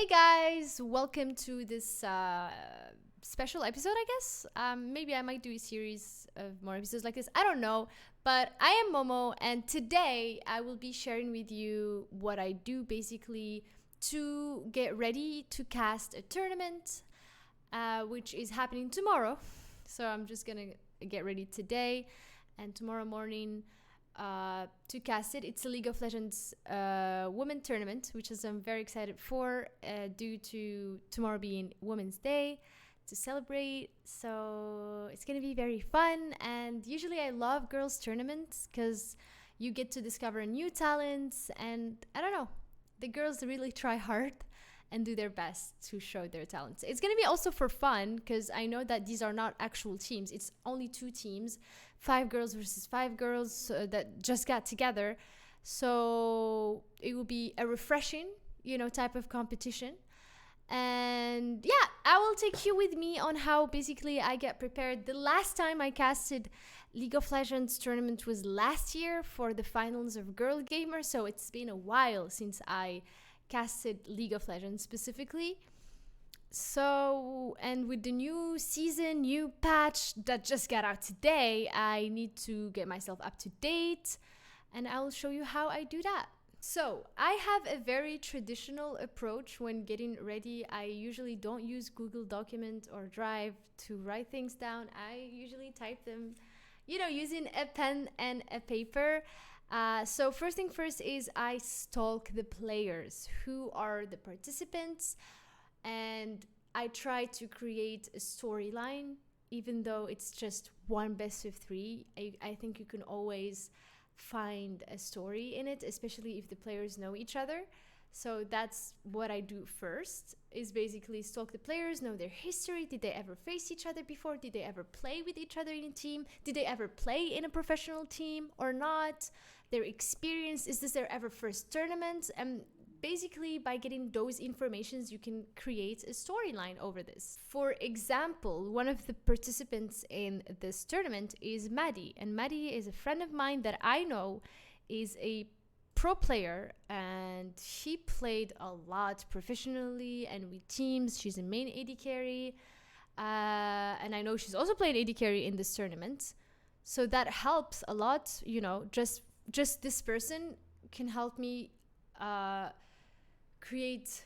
Hey guys, welcome to this special episode, I guess. Maybe I might do a series of more episodes like this. I don't know. But I am Momo, and today I will be sharing with you what I do basically to get ready to cast a tournament, which is happening tomorrow. So I'm just gonna get ready today and tomorrow morning to cast it. It's a League of Legends women tournament, which is I'm very excited for due to tomorrow being Women's Day to celebrate. So it's gonna be very fun. And usually I love girls tournaments because you get to discover new talents, and I don't know, the girls really try hard and do their best to show their talents. It's going to be also for fun because I know that these are not actual teams. It's only two teams, 5 girls versus 5 girls that just got together. So it will be a refreshing, type of competition. And yeah, I will take you with me on how basically I get prepared. The last time I casted League of Legends tournament was last year for the finals of Girl Gamer. So it's been a while since I casted League of Legends specifically. So, and with the new season, new patch that just got out today, I need to get myself up to date, and I will show you how I do that. So, I have a very traditional approach when getting ready. I usually don't use Google Document or Drive to write things down. I usually type them, using a pen and a paper. So first thing first is I stalk the players, who are the participants, and I try to create a storyline. Even though it's just one best of three, I think you can always find a story in it, especially if the players know each other. So that's what I do first, is basically stalk the players, know their history. Did they ever face each other before? Did they ever play with each other in a team? Did they ever play in a professional team or not? Their experience, is this their ever first tournament? And basically by getting those informations, you can create a storyline over this. For example, one of the participants in this tournament is Maddie, and Maddie is a friend of mine that I know is a pro player, and she played a lot professionally and with teams. She's a main AD carry, and I know she's also played AD carry in this tournament, so that helps a lot. Just this person can help me create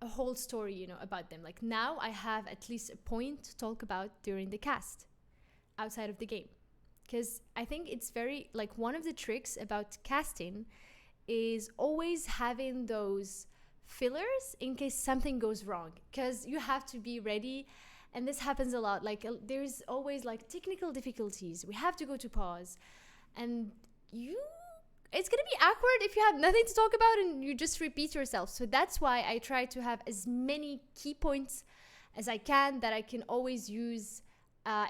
a whole story, about them. Like now I have at least a point to talk about during the cast outside of the game, because I think it's very, like, one of the tricks about casting is always having those fillers in case something goes wrong, because you have to be ready. And this happens a lot, like there's always like technical difficulties, we have to go to pause, and it's gonna be awkward if you have nothing to talk about and you just repeat yourself. So that's why I try to have as many key points as I can that I can always use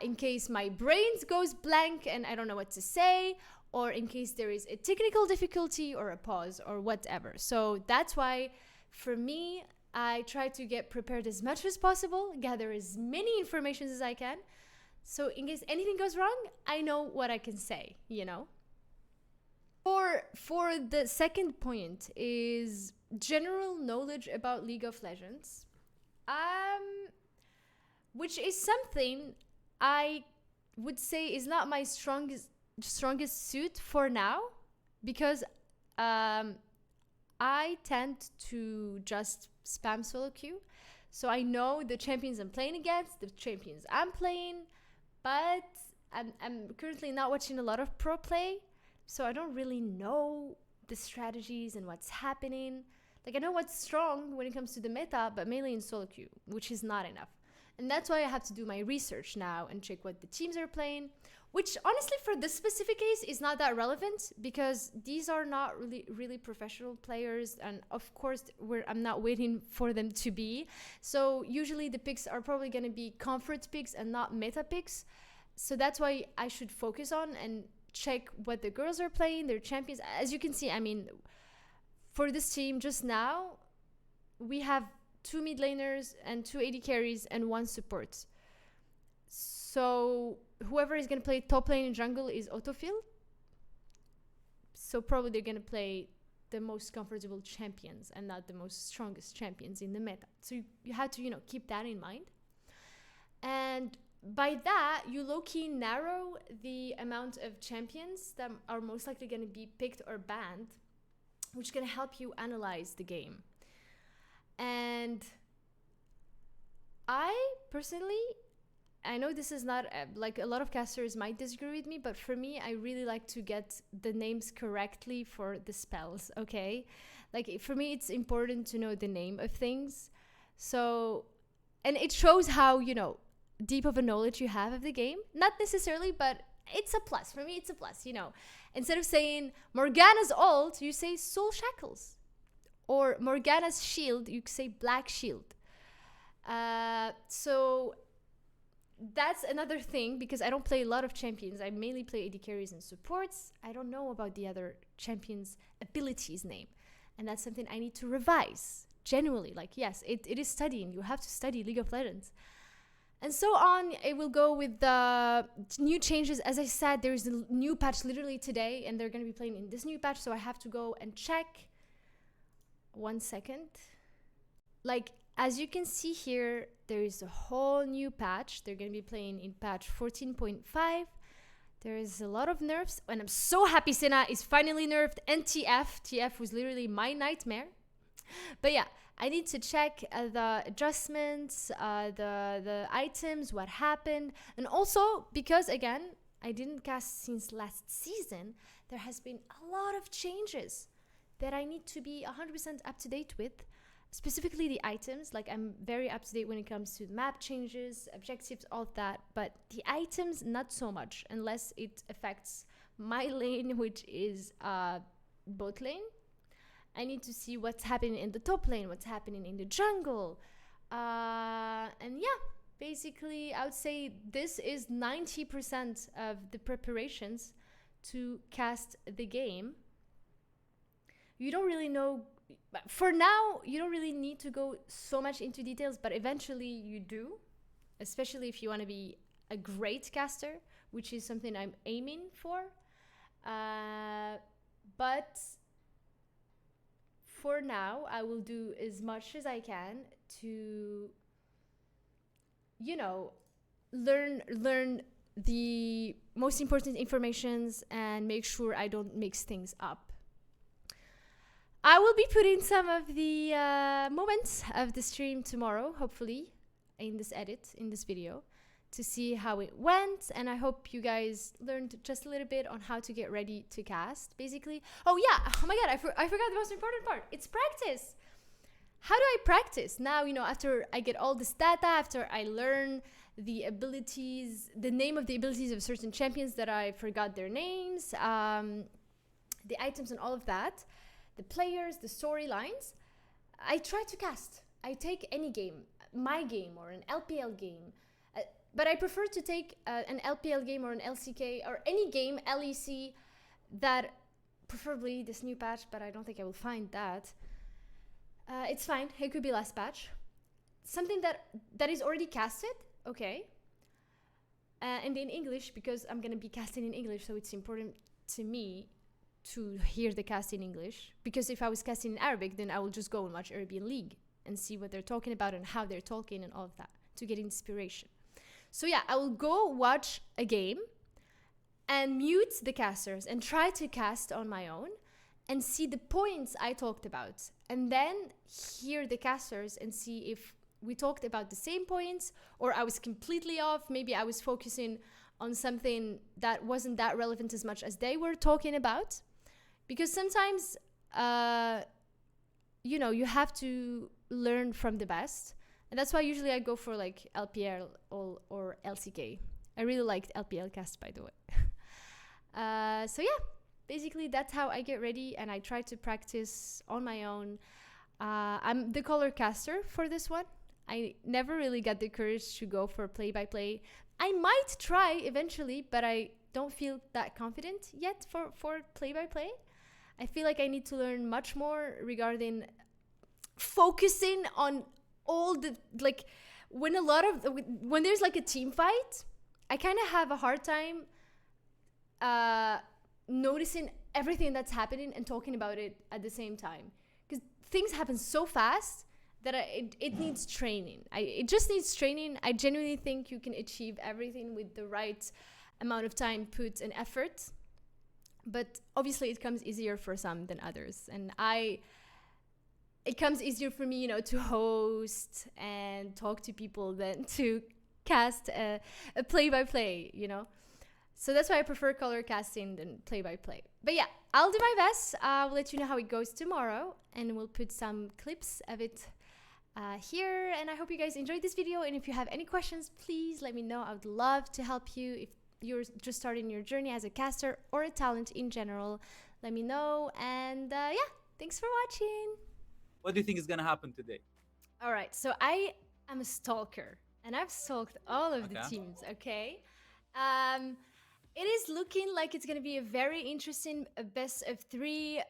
in case my brain goes blank and I don't know what to say, or in case there is a technical difficulty or a pause or whatever. So that's why, for me, I try to get prepared as much as possible, gather as many information as I can. So in case anything goes wrong, I know what I can say, For the second point is general knowledge about League of Legends, which is something I would say is not my strongest suit for now, because I tend to just spam solo queue. So I know the champions I'm playing against, the champions I'm playing, but I'm currently not watching a lot of pro play, so I don't really know the strategies and what's happening. Like, I know what's strong when it comes to the meta, but mainly in solo queue, which is not enough. And that's why I have to do my research now and check what the teams are playing, which honestly for this specific case is not that relevant, because these are not really professional players, and of course I'm not waiting for them to be. So usually the picks are probably going to be comfort picks and not meta picks. So that's why I should focus on and check what the girls are playing, their champions. As you can see, I mean, for this team just now, we have 2 mid laners and 2 AD carries and 1 support. So whoever is going to play top lane in jungle is autofill. So probably they're going to play the most comfortable champions and not the most strongest champions in the meta. So you have to, keep that in mind. And by that, you low-key narrow the amount of champions that are most likely going to be picked or banned, which is going to help you analyze the game. And I personally, I know this is not, like a lot of casters might disagree with me, but for me, I really like to get the names correctly for the spells, okay? Like, for me, it's important to know the name of things. So, and it shows how, deep of a knowledge you have of the game. Not necessarily, but it's a plus. For me, it's a plus, Instead of saying Morgana's ult, you say Soul Shackles. Or Morgana's shield, you say Black Shield. So that's another thing, because I don't play a lot of champions. I mainly play AD carries and supports. I don't know about the other champion's abilities name. And that's something I need to revise. Genuinely, like, yes, it is studying. You have to study League of Legends. And so on, it will go with the new changes. As I said, there's a new patch literally today, and they're going to be playing in this new patch, so I have to go and check. 1 second. Like, as you can see here, there is a whole new patch. They're going to be playing in patch 14.5. There is a lot of nerfs, and I'm so happy Senna is finally nerfed. And TF was literally my nightmare. But yeah, I need to check the adjustments, the items, what happened. And also, because again, I didn't cast since last season, there has been a lot of changes that I need to be 100% up to date with. Specifically the items, like I'm very up to date when it comes to map changes, objectives, all of that. But the items, not so much, unless it affects my lane, which is bot lane. I need to see what's happening in the top lane, what's happening in the jungle. And yeah, basically, I would say this is 90% of the preparations to cast the game. You don't really know, for now, you don't really need to go so much into details, but eventually you do, especially if you want to be a great caster, which is something I'm aiming for. But for now, I will do as much as I can to, learn the most important informations and make sure I don't mix things up. I will be putting some of the moments of the stream tomorrow, hopefully, in this edit, in this video, to see how it went. And I hope you guys learned just a little bit on how to get ready to cast, basically. Oh yeah, oh my god, I forgot the most important part. It's practice. How do I practice? Now, after I get all this data, after I learn the abilities, the name of the abilities of certain champions that I forgot their names, the items and all of that, the players, the storylines, I try to cast. I take any game, my game or an LPL game, but I prefer to take an LPL game or an LCK or any game, LEC, that preferably this new patch, but I don't think I will find that. It's fine, it could be last patch. Something that is already casted, okay. And in English, because I'm gonna be casting in English, so it's important to me to hear the cast in English, because if I was casting in Arabic, then I will just go and watch Arabian League and see what they're talking about and how they're talking and all of that to get inspiration. So yeah, I will go watch a game and mute the casters and try to cast on my own and see the points I talked about, and then hear the casters and see if we talked about the same points or I was completely off. Maybe I was focusing on something that wasn't that relevant as much as they were talking about. Because sometimes, you have to learn from the best. And that's why usually I go for like LPL or LCK. I really liked LPL cast, by the way. So yeah, basically that's how I get ready, and I try to practice on my own. I'm the color caster for this one. I never really got the courage to go for play-by-play. I might try eventually, but I don't feel that confident yet for play-by-play. I feel like I need to learn much more regarding focusing on all the, like, when there's like a team fight, I kind of have a hard time noticing everything that's happening and talking about it at the same time, because things happen so fast that it needs training. It just needs training. I genuinely think you can achieve everything with the right amount of time put and effort, but obviously it comes easier for some than others. And it comes easier for me, to host and talk to people than to cast a play-by-play. So that's why I prefer color casting than play-by-play. But yeah, I'll do my best. I'll let you know how it goes tomorrow, and we'll put some clips of it here. And I hope you guys enjoyed this video. And if you have any questions, please let me know. I would love to help you. If you're just starting your journey as a caster or a talent in general, let me know. And yeah, thanks for watching. What do you think is gonna happen today? All right, so I am a stalker, and I've stalked all of the Okay. teams. Okay, it is looking like it's gonna be a very interesting best of three.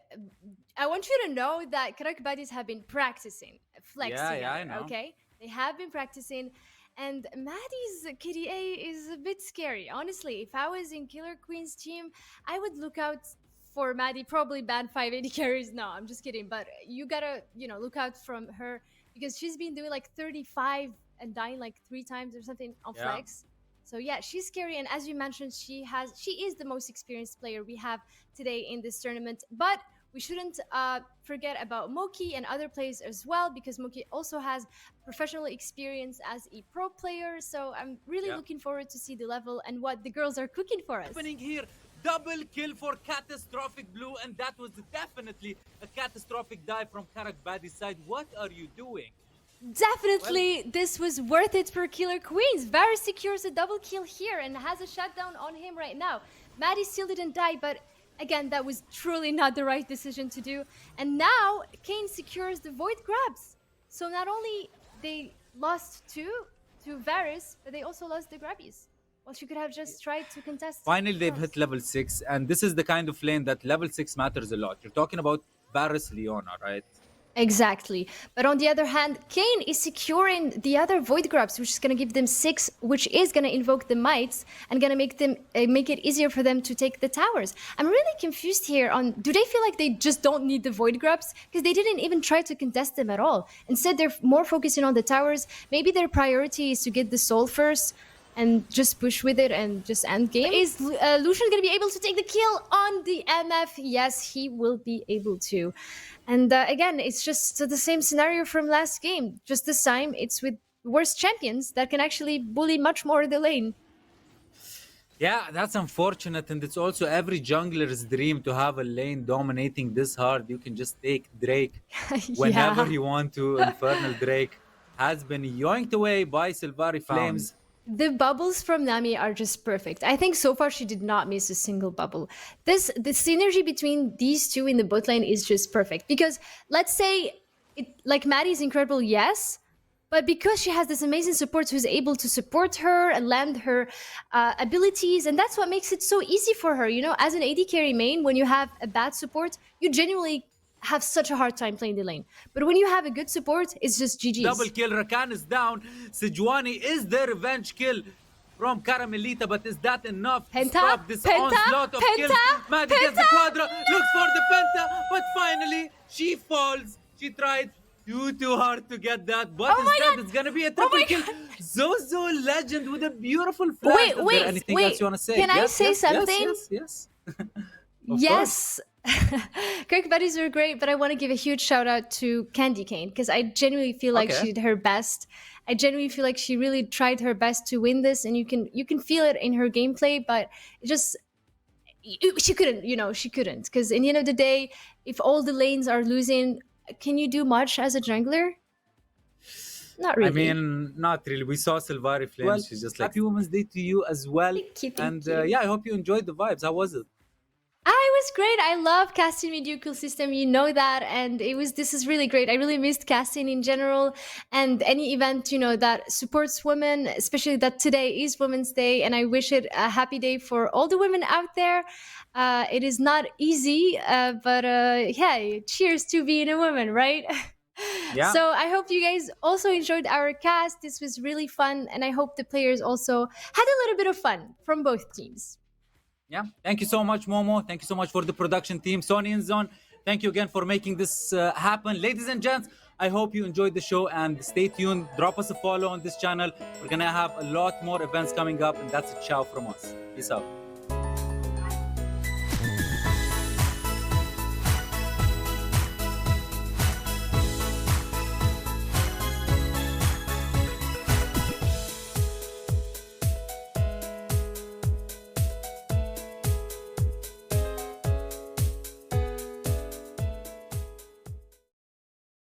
I want you to know that Karak buddies have been practicing flex Yeah, together. I know. Okay, they have been practicing, and Maddie's KDA is a bit scary. Honestly, if I was in Killer Queen's team, I would look out for Maddie. Probably ban 580 carries. No, I'm just kidding. But you gotta, look out from her, because she's been doing like 35 and dying like 3 times or something on Yeah. flex. So yeah, she's scary, and as you mentioned, she is the most experienced player we have today in this tournament. But we shouldn't forget about Moki and other players as well, because Moki also has professional experience as a pro player. So I'm really looking forward to see the level and what the girls are cooking for us. Happening here, double kill for Catastrophic Blue, and that was definitely a catastrophic dive from Karakbadi's side. What are you doing? Definitely, this was worth it for Killer Queens. Varus secures a double kill here and has a shutdown on him right now. Maddie still didn't die, but again, that was truly not the right decision to do. And now, Kane secures the Void grabs. So not only they lost two to Varus, but they also lost the grabbies. Well, she could have just tried to contest. Finally, they've hit level 6, and this is the kind of lane that level 6 matters a lot. You're talking about Varus Leona, right? Exactly. But on the other hand, Kane is securing the other Void Grabs, which is going to give them 6, which is going to invoke the Mites and going to make it easier for them to take the towers. I'm really confused here on, do they feel like they just don't need the Void Grabs? Because they didn't even try to contest them at all. Instead, they're more focusing on the towers. Maybe their priority is to get the soul first and just push with it and just end game. Is Lucian going to be able to take the kill on the MF? Yes, he will be able to. And again, it's just the same scenario from last game. Just this time, it's with worse champions that can actually bully much more the lane. Yeah, that's unfortunate, and it's also every jungler's dream to have a lane dominating this hard. You can just take Drake whenever you want to. Infernal Drake has been yoinked away by Sylvari Flames. The bubbles from Nami are just perfect. I think so far she did not miss a single bubble. The synergy between these two in the bot lane is just perfect. Because let's say, like Maddie's incredible, yes, but because she has this amazing support who's able to support her and lend her abilities, and that's what makes it so easy for her. As an AD carry main, when you have a bad support, you genuinely have such a hard time playing the lane. But when you have a good support, it's just GG's. Double kill, Rakan is down. Sejuani is the revenge kill from Caramelita, but is that enough to stop this onslaught of kills? Maddie gets the quadra, looks for the penta, but finally she falls. She tried too hard to get that, but instead it's gonna be a triple kill. Zozo Legend with a beautiful flash. Wait, anything else you wanna say? Can I say something? Yes. Yes. Kirk buddies were great, but I want to give a huge shout out to Candy Cane, because I genuinely feel like she did her best. I genuinely feel like she really tried her best to win this, and you can feel it in her gameplay, but she couldn't, she couldn't, because in the end of the day, if all the lanes are losing, can you do much as a jungler? Not really. I mean, not really. We saw Sylvari Flames. Well, she's just like, happy Women's Day to you as well. Thank you. Yeah, I hope you enjoyed the vibes. How was it? It was great. I love casting mediocre system. You know that. And this is really great. I really missed casting in general, and any event, that supports women, especially that today is Women's Day. And I wish it a happy day for all the women out there. It is not easy, but yeah, cheers to being a woman, right? Yeah. So I hope you guys also enjoyed our cast. This was really fun. And I hope the players also had a little bit of fun from both teams. Yeah. Thank you so much, Momo. Thank you so much for the production team. Sony and Zone, thank you again for making this happen. Ladies and gents, I hope you enjoyed the show and stay tuned. Drop us a follow on this channel. We're going to have a lot more events coming up, and that's a ciao from us. Peace out.